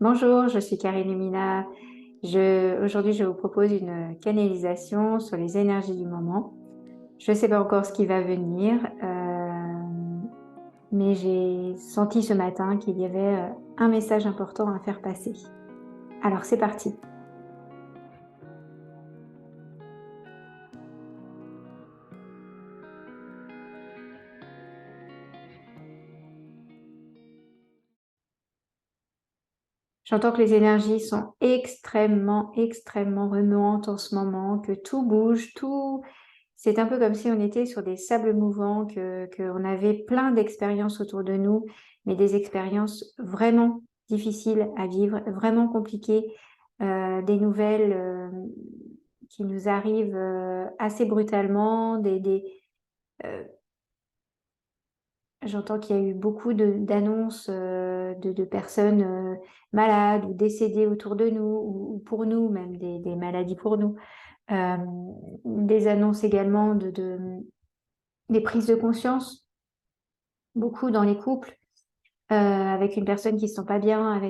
Bonjour, je suis Karine Lumina. Aujourd'hui, je vous propose une canalisation sur les énergies du moment. Je ne sais pas encore ce qui va venir, mais j'ai senti ce matin qu'il y avait un message important à faire passer. Alors, c'est parti. J'entends que les énergies sont extrêmement, extrêmement remuantes en ce moment, que tout bouge, tout. C'est un peu comme si on était sur des sables mouvants, qu'on avait plein d'expériences autour de nous, mais des expériences vraiment difficiles à vivre, vraiment compliquées, des nouvelles qui nous arrivent assez brutalement, euh, j'entends qu'il y a eu beaucoup d'annonces de personnes malades ou décédées autour de nous, ou pour nous, même des maladies pour nous. Euh, des annonces également des prises de conscience, beaucoup dans les couples, avec une personne qui ne se sent pas bien,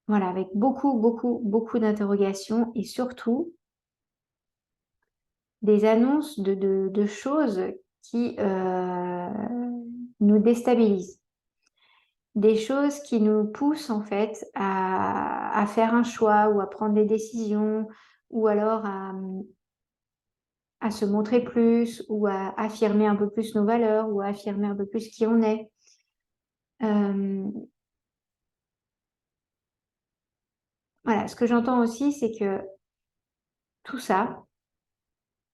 voilà, avec beaucoup, beaucoup, beaucoup d'interrogations et surtout des annonces de choses qui nous déstabilisent. Des choses qui nous poussent en fait à faire un choix ou à prendre des décisions ou alors à se montrer plus ou à affirmer un peu plus nos valeurs ou à affirmer un peu plus qui on est. Euh, voilà, ce que j'entends aussi, c'est que tout ça,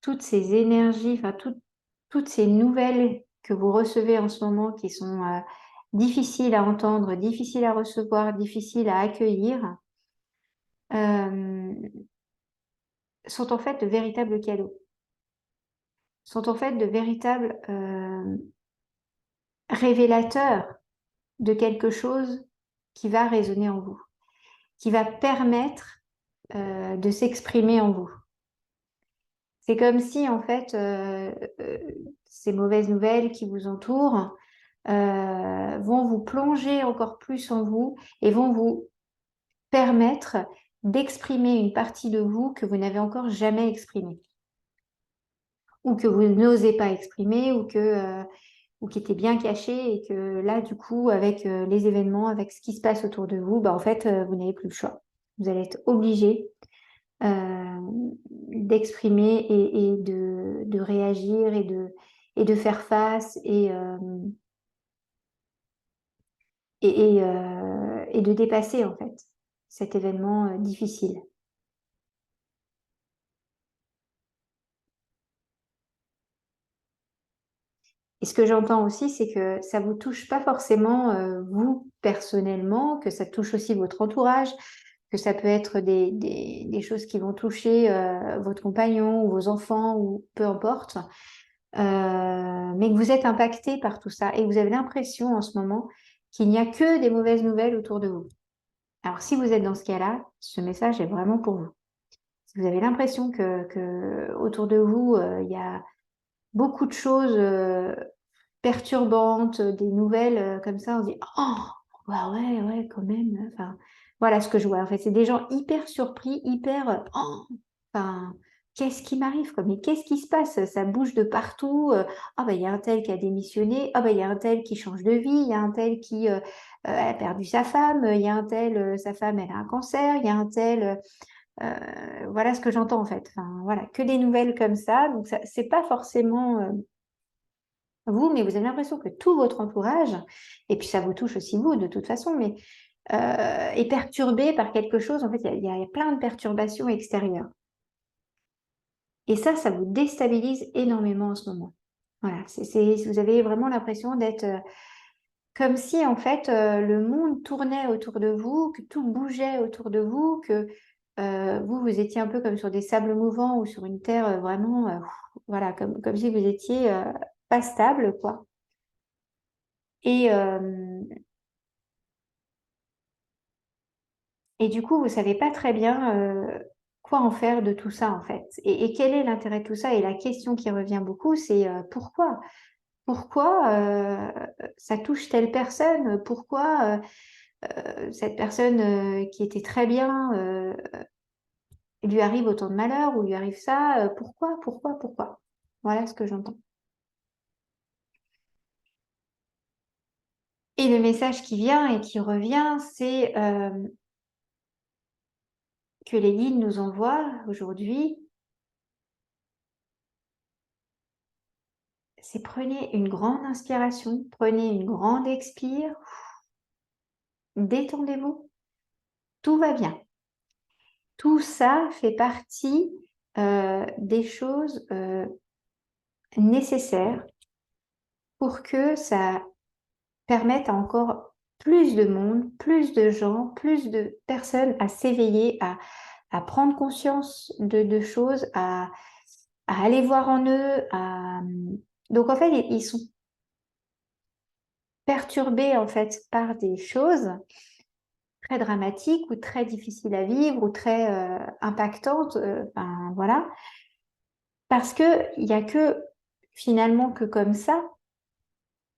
toutes ces énergies, enfin toutes ces nouvelles que vous recevez en ce moment qui sont difficiles à entendre, difficiles à recevoir, difficiles à accueillir, euh, sont en fait de véritables cadeaux, sont en fait de véritables révélateurs de quelque chose qui va résonner en vous, qui va permettre de s'exprimer en vous. C'est comme si, en fait, ces mauvaises nouvelles qui vous entourent vont vous plonger encore plus en vous et vont vous permettre d'exprimer une partie de vous que vous n'avez encore jamais exprimée ou que vous n'osez pas exprimer ou qui était bien cachée et que là, du coup, avec les événements, avec ce qui se passe autour de vous, bah, en fait, vous n'avez plus le choix. Vous allez être obligé euh, d'exprimer de réagir et de faire face et de dépasser en fait cet événement difficile. Et ce que j'entends aussi, c'est que ça vous touche pas forcément vous personnellement, que ça touche aussi votre entourage, que ça peut être des choses qui vont toucher votre compagnon ou vos enfants ou peu importe, mais que vous êtes impacté par tout ça et que vous avez l'impression en ce moment qu'il n'y a que des mauvaises nouvelles autour de vous. Alors si vous êtes dans ce cas-là, ce message est vraiment pour vous. Si vous avez l'impression que autour de vous, il y a beaucoup de choses perturbantes, des nouvelles comme ça, on se dit oh bah ouais ouais quand même. Enfin voilà ce que je vois. En fait, c'est des gens hyper surpris, hyper oh enfin qu'est-ce qui m'arrive quoi? Mais qu'est-ce qui se passe? Ça bouge de partout. Ah bah il y a un tel qui a démissionné. Ah bah il y a un tel qui change de vie. Il y a un tel qui a perdu sa femme. Il y a un tel sa femme elle a un cancer. Il y a un tel voilà ce que j'entends en fait. Enfin voilà que des nouvelles comme ça. Donc ça c'est pas forcément vous, mais vous avez l'impression que tout votre entourage, et puis ça vous touche aussi vous de toute façon, mais est perturbé par quelque chose. En fait, il y a plein de perturbations extérieures. Et ça vous déstabilise énormément en ce moment. Voilà, vous avez vraiment l'impression d'être comme si en fait le monde tournait autour de vous, que tout bougeait autour de vous, que vous étiez un peu comme sur des sables mouvants ou sur une terre vraiment, voilà, comme si vous étiez pas stable, quoi. Et, Et du coup, vous savez pas très bien quoi en faire de tout ça, en fait. Et quel est l'intérêt de tout ça? Et la question qui revient beaucoup, c'est pourquoi? Pourquoi ça touche telle personne? Pourquoi? cette personne qui était très bien, il lui arrive autant de malheur ou lui arrive ça, pourquoi? Voilà ce que j'entends. Et le message qui vient et qui revient, c'est que les guides nous envoient aujourd'hui, c'est prenez une grande inspiration, prenez une grande expire, détendez-vous, tout va bien. Tout ça fait partie des choses nécessaires pour que ça permette à encore plus de monde, plus de gens, plus de personnes à s'éveiller, à prendre conscience de choses, à aller voir en eux. Donc en fait, ils sont perturbés en fait par des choses très dramatiques ou très difficiles à vivre ou très impactantes. Enfin, voilà. Parce qu'il n'y a que finalement que comme ça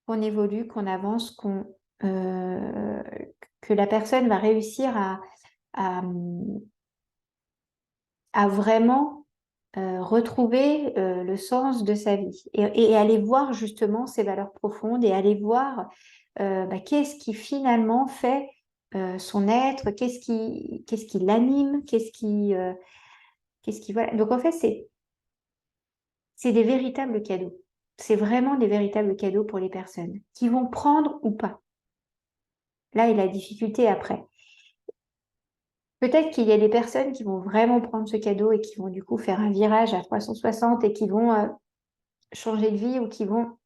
qu'on évolue, qu'on avance, euh, que la personne va réussir à, à vraiment retrouver le sens de sa vie et aller voir justement ses valeurs profondes et aller voir qu'est-ce qui finalement fait son être, qu'est-ce qui l'anime, qu'est-ce qui voilà. Donc en fait, c'est des véritables cadeaux. C'est vraiment des véritables cadeaux pour les personnes qui vont prendre ou pas. Là est la difficulté après. Peut-être qu'il y a des personnes qui vont vraiment prendre ce cadeau et qui vont du coup faire un virage à 360 et qui vont changer de vie ou qui vont,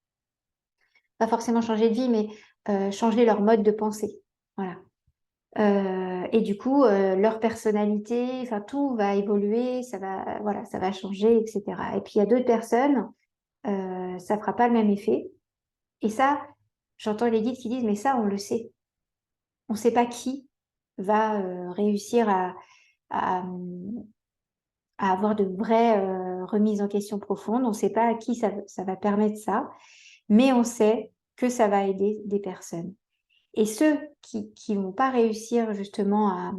pas forcément changer de vie, mais changer leur mode de pensée. Voilà. Et du coup, leur personnalité, enfin tout va évoluer, ça va, voilà, ça va changer, etc. Et puis il y a d'autres personnes, ça fera pas le même effet. Et ça, j'entends les guides qui disent, mais ça, on le sait. On ne sait pas qui va réussir à, à avoir de vraies remises en question profondes. On ne sait pas à qui ça va permettre ça, mais on sait que ça va aider des personnes. Et ceux qui vont pas réussir justement à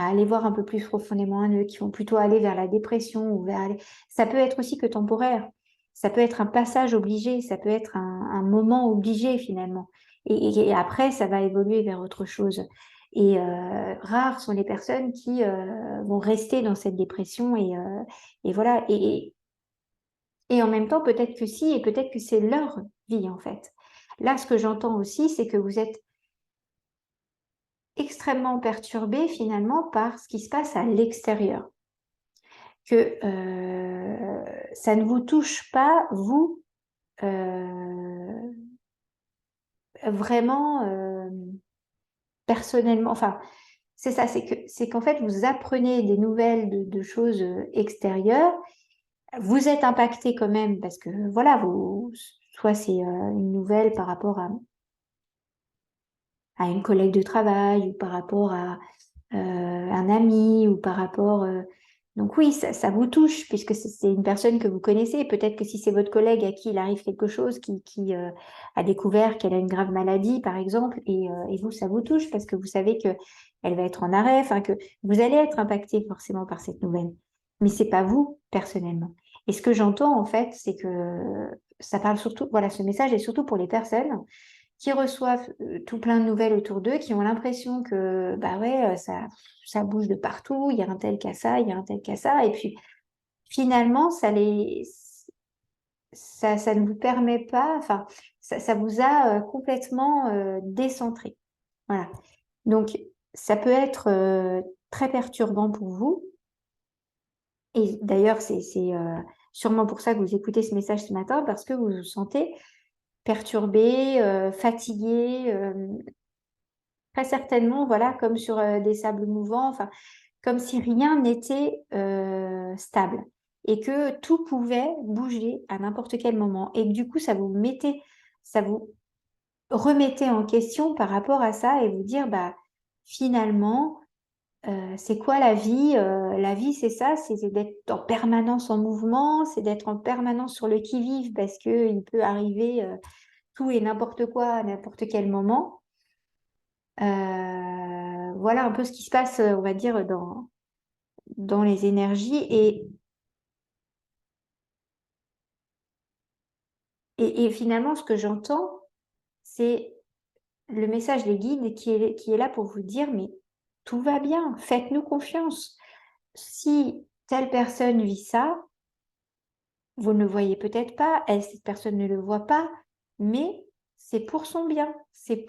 aller voir un peu plus profondément en eux, qui vont plutôt aller vers la dépression ou ça peut être aussi que temporaire. Ça peut être un passage obligé, ça peut être un moment obligé finalement. Et après, ça va évoluer vers autre chose. Et rares sont les personnes qui vont rester dans cette dépression et voilà. Et en même temps, peut-être que si, et peut-être que c'est leur vie en fait. Là, ce que j'entends aussi, c'est que vous êtes extrêmement perturbé finalement par ce qui se passe à l'extérieur. Que ça ne vous touche pas, vous, euh, vraiment personnellement. Enfin, c'est ça, c'est qu'en fait, vous apprenez des nouvelles de choses extérieures. Vous êtes impacté quand même parce que, voilà, soit c'est une nouvelle par rapport à une collègue de travail ou par rapport à un ami ou par rapport... Donc oui, ça vous touche puisque c'est une personne que vous connaissez. Peut-être que si c'est votre collègue à qui il arrive quelque chose, qui a découvert qu'elle a une grave maladie, par exemple, et vous, ça vous touche parce que vous savez que elle va être en arrêt, enfin que vous allez être impacté forcément par cette nouvelle. Mais c'est pas vous personnellement. Et ce que j'entends en fait, c'est que ça parle surtout, voilà, ce message est surtout pour les personnes qui reçoivent tout plein de nouvelles autour d'eux, qui ont l'impression que bah ouais, ça bouge de partout, il y a un tel qui a ça, il y a un tel qui a ça, et puis finalement, ça ne vous permet pas, enfin, ça vous a complètement décentré. Voilà. Donc, ça peut être très perturbant pour vous, et d'ailleurs, c'est sûrement pour ça que vous écoutez ce message ce matin, parce que vous vous sentez perturbé, fatigué, très certainement, voilà, comme sur des sables mouvants, enfin, comme si rien n'était stable et que tout pouvait bouger à n'importe quel moment. Et que du coup, ça vous remettait en question par rapport à ça et vous dire, bah, finalement, c'est quoi la vie? La vie, c'est ça, c'est d'être en permanence en mouvement, c'est d'être en permanence sur le qui-vive parce qu'il peut arriver tout et n'importe quoi à n'importe quel moment. voilà un peu ce qui se passe, on va dire, dans les énergies. Et finalement, ce que j'entends, c'est le message des guides qui est là pour vous dire, mais tout va bien, faites-nous confiance. Si telle personne vit ça, vous ne le voyez peut-être pas, cette personne ne le voit pas, mais c'est pour son bien, c'est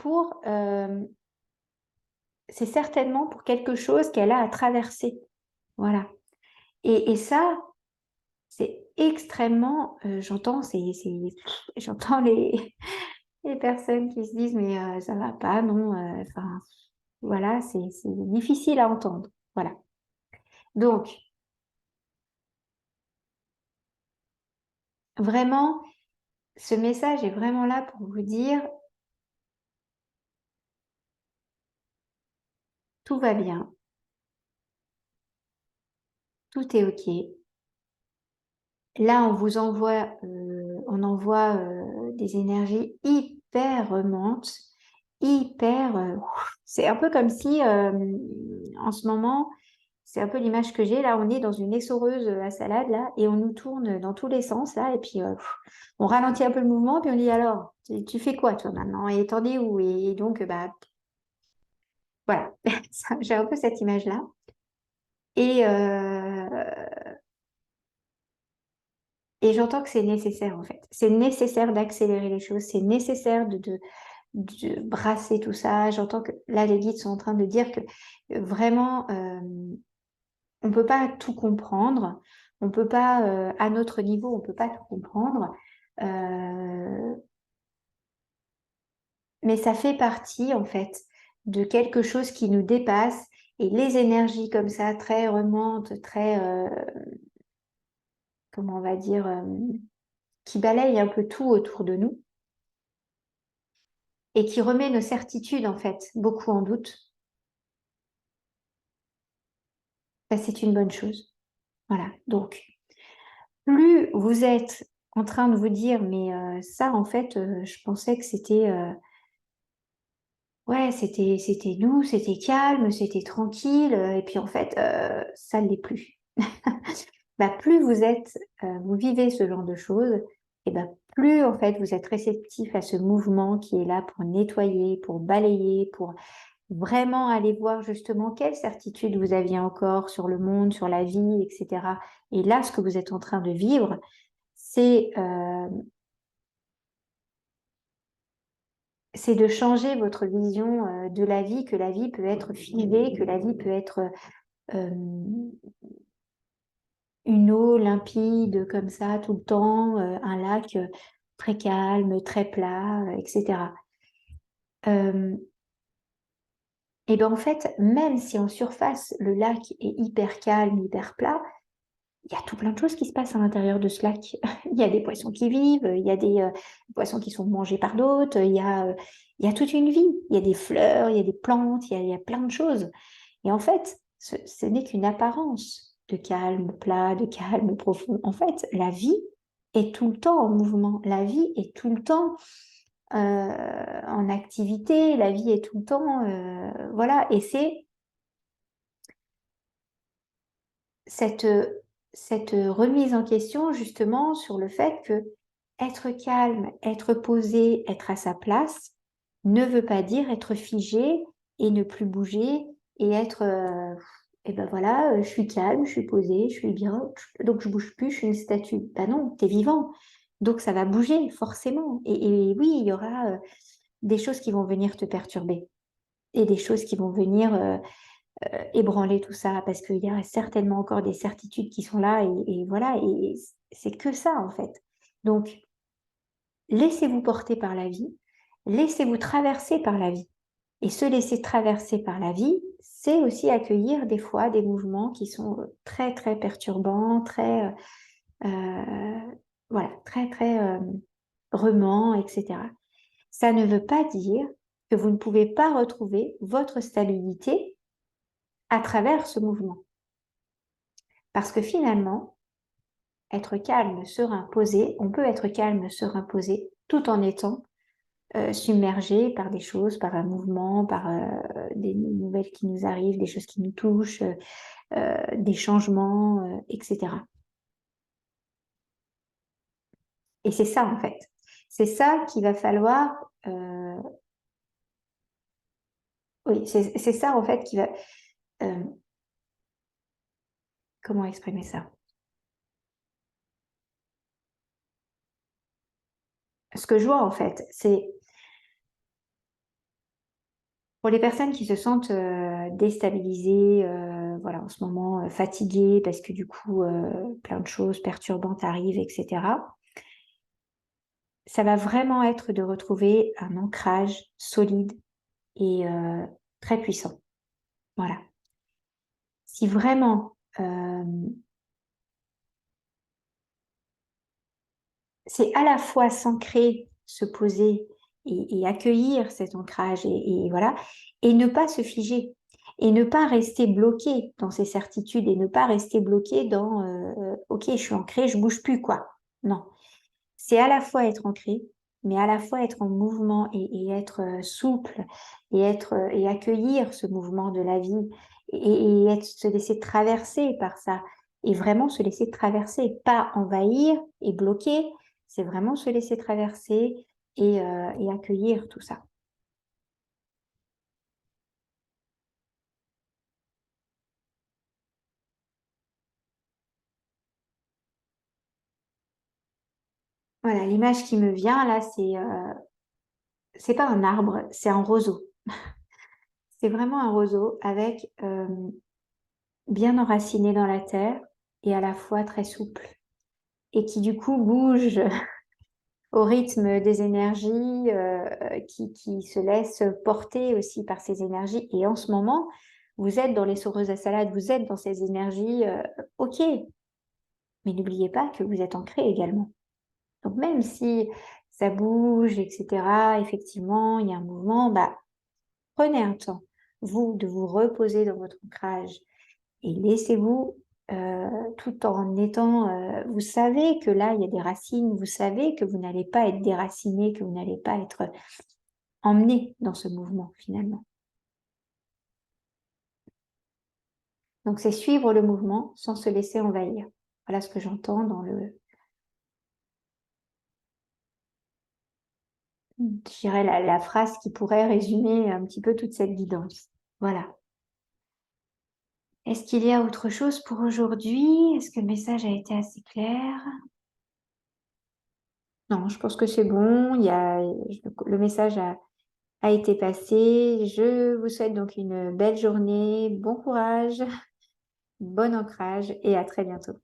certainement pour quelque chose qu'elle a à traverser. Voilà. Et ça, c'est extrêmement, j'entends les personnes qui se disent, mais ça va pas, non, enfin, voilà, c'est difficile à entendre. Voilà. Donc, vraiment, ce message est vraiment là pour vous dire, tout va bien, tout est OK. Là, on envoie des énergies hyper remontes, hyper. C'est un peu comme si, en ce moment, c'est un peu l'image que j'ai. Là, on est dans une essoreuse à salade là, et on nous tourne dans tous les sens là, et puis on ralentit un peu le mouvement, puis on dit alors, tu fais quoi toi maintenant? Et t'en es où? Et donc, bah voilà, j'ai un peu cette image là. Et Et j'entends que c'est nécessaire en fait. C'est nécessaire d'accélérer les choses, c'est nécessaire de brasser tout ça. J'entends que là, les guides sont en train de dire que vraiment, on ne peut pas tout comprendre. On peut pas, à notre niveau, on ne peut pas tout comprendre. Euh, mais ça fait partie en fait de quelque chose qui nous dépasse. Et les énergies comme ça, très remontent, très, comment on va dire, qui balayent un peu tout autour de nous et qui remet nos certitudes, en fait, beaucoup en doute, bah, c'est une bonne chose. Voilà. Donc, plus vous êtes en train de vous dire, mais ça, en fait, je pensais que c'était ouais, c'était doux, c'était calme, c'était tranquille, et puis en fait, ça ne l'est plus. Bah, plus vous vivez ce genre de choses, et bah, plus en fait vous êtes réceptif à ce mouvement qui est là pour nettoyer, pour balayer, pour vraiment aller voir justement quelle certitude vous aviez encore sur le monde, sur la vie, etc. Et là, ce que vous êtes en train de vivre, c'est c'est de changer votre vision de la vie, que la vie peut être figée, que la vie peut être euh, une eau limpide comme ça tout le temps, un lac très calme, très plat, etc. Et bien en fait, même si en surface le lac est hyper calme, hyper plat, il y a tout plein de choses qui se passent à l'intérieur de ce lac. Il y a des poissons qui vivent, il y a des poissons qui sont mangés par d'autres, il y a toute une vie. Il y a des fleurs, il y a des plantes, il y a plein de choses. Et en fait, ce n'est qu'une apparence de calme plat, de calme profond. En fait, la vie est tout le temps en mouvement. La vie est tout le temps en activité. La vie est tout le temps... voilà. Et c'est cette, cette remise en question justement sur le fait que être calme, être posé, être à sa place ne veut pas dire être figé et ne plus bouger et être et ben voilà, je suis calme, je suis posée, je suis bien, donc je bouge plus, je suis une statue. Ben non, t'es vivant. Donc ça va bouger forcément. Et oui, il y aura des choses qui vont venir te perturber et des choses qui vont venir ébranler tout ça parce qu'il y a certainement encore des certitudes qui sont là et voilà, et c'est que ça en fait. Donc, laissez-vous porter par la vie, laissez-vous traverser par la vie. Et se laisser traverser par la vie, c'est aussi accueillir des fois des mouvements qui sont très, très perturbants, très, euh, voilà, très, très remants, etc. Ça ne veut pas dire que vous ne pouvez pas retrouver votre stabilité à travers ce mouvement. Parce que finalement, être calme, serein, posé, on peut être calme, serein, posé, tout en étant submergés par des choses, par un mouvement, par des nouvelles qui nous arrivent, des choses qui nous touchent, des changements, etc. Et c'est ça, en fait. C'est ça qu'il va falloir... oui, c'est ça, en fait, qui va... euh, comment exprimer ça? Ce que je vois, en fait, c'est pour les personnes qui se sentent déstabilisées, voilà, en ce moment fatiguées parce que du coup, plein de choses perturbantes arrivent, etc. Ça va vraiment être de retrouver un ancrage solide et très puissant. Voilà. Si vraiment c'est à la fois s'ancrer, se poser et accueillir cet ancrage et voilà, et ne pas se figer et ne pas rester bloqué dans ses certitudes et ne pas rester bloqué dans ok, je suis ancré, je bouge plus quoi. Non, c'est à la fois être ancré, mais à la fois être en mouvement et être souple et être et accueillir ce mouvement de la vie et être, se laisser traverser par ça et vraiment se laisser traverser, pas envahir et bloquer, c'est vraiment se laisser traverser et accueillir tout ça. Voilà, l'image qui me vient là, c'est pas un arbre, c'est un roseau. C'est vraiment un roseau avec bien enraciné dans la terre et à la fois très souple et qui du coup bouge au rythme des énergies, qui se laisse porter aussi par ces énergies. Et en ce moment, vous êtes dans les soreuses à salade, vous êtes dans ces énergies, ok, mais n'oubliez pas que vous êtes ancré également. Donc même si ça bouge, etc., effectivement, il y a un mouvement, bah, prenez un temps, vous, de vous reposer dans votre ancrage et laissez-vous, tout en étant, vous savez que là, il y a des racines, vous savez que vous n'allez pas être déraciné, que vous n'allez pas être emmené dans ce mouvement finalement. Donc c'est suivre le mouvement sans se laisser envahir. Voilà ce que j'entends dans je dirais la phrase qui pourrait résumer un petit peu toute cette guidance. Voilà. Est-ce qu'il y a autre chose pour aujourd'hui? Est-ce que le message a été assez clair? Non, je pense que c'est bon. Le message a été passé. Je vous souhaite donc une belle journée, bon courage, bon ancrage et à très bientôt.